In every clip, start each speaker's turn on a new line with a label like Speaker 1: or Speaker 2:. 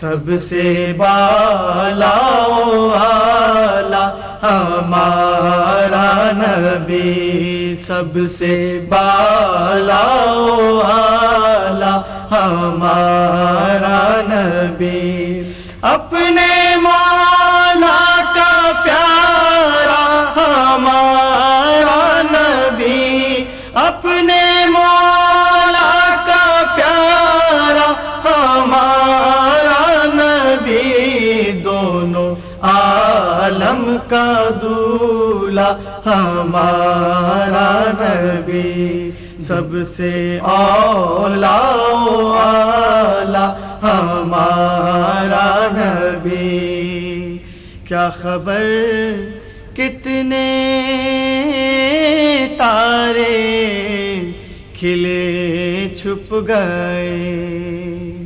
Speaker 1: سب سے بالا و اعلیٰ ہمارا نبی، سب سے بالا و اعلیٰ ہمارا نبی، اپنے مولا کا پیارا ہمارا نبی، اپنے مولا کا پیارا ہمارا نبی، دونوں عالم کا دولہا ہمارا نبی، سب سے اولیٰ و اعلیٰ ہمارا نبی۔ کیا خبر کتنے تارے کھلے چھپ گئے،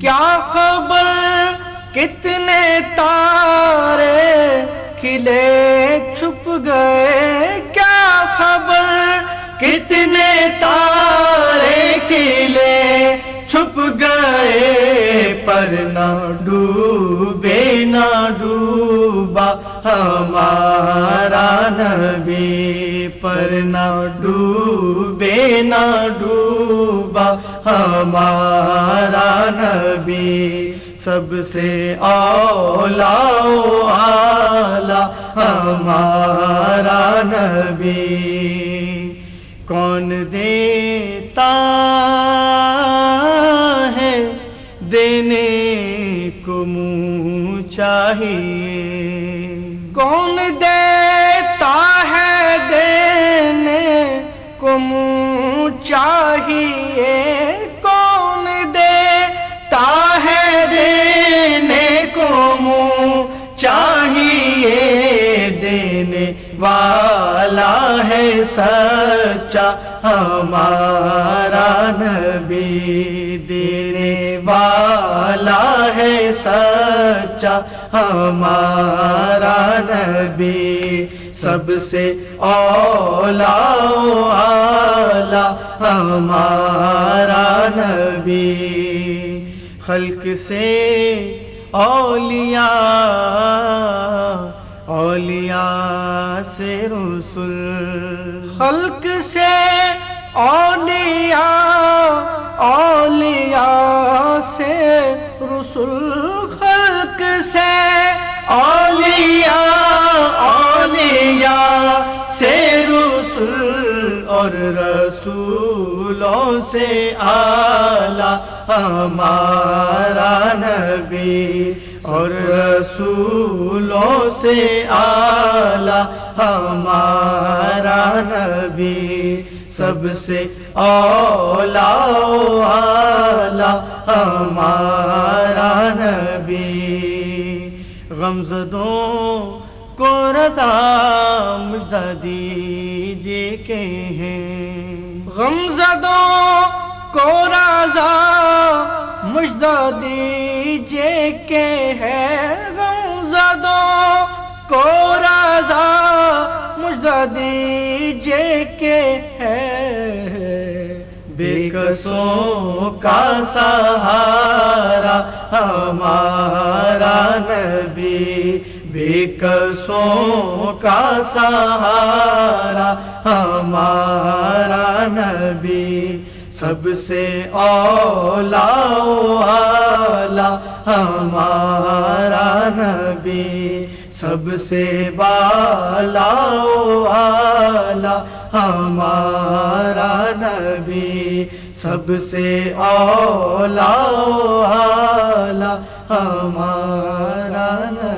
Speaker 2: کیا خبر کتنے تارے کھلے چھپ گئے، کیا خبر
Speaker 1: کتنے تارے کھلے چھپ گئے، پر نہ ڈوبے نہ ڈوبا ہمارا نبی، پر نہ ڈوبے نہ ڈوبا ہمارا نبی، سب سے اولیٰ و اعلیٰ ہمارا نبی۔ کون دیتا ہے دینے کو منہ چاہیے،
Speaker 2: کون دیتا ہے دینے کو منہ چاہیے، کون دیتا ہے
Speaker 1: دینے کو منہ چاہیے، دینے والا ہے سچا ہمارا نبی، دینے والا ہے سچا ہمارا نبی، سب سے اولیٰ و اعلیٰ ہمارا نبی، خلق سے اولیاء، اولیاء سے رسول،
Speaker 2: خلق سے اولیاء، اولیاء سے رسول، خلق سے
Speaker 1: اولیاء، اولیاء سے رسول، اور رسولوں سے اعلیٰ ہمارا نبی، اور رسولوں سے اعلیٰ ہمارا نبی، سب سے اولیٰ و اعلیٰ ہمارا نبی۔ غمزدوں کو رضا مجدہ دیجئے کہ ہیں،
Speaker 2: غمزدوں کو رضا مجدہ دیجئے کہ ہے، غمزدوں کو رضا مجدہ دیجئے کہ ہے،
Speaker 1: بے کسوں کا سہارا ہمارا نبی، بے کسوں کا سہارا ہمارا نبی، سب سے اولیٰ و اعلیٰ ہمارا نبی، سب سے بالا و اعلیٰ ہمارا نبی، سب سے اولیٰ و اعلیٰ ہمارا نبی۔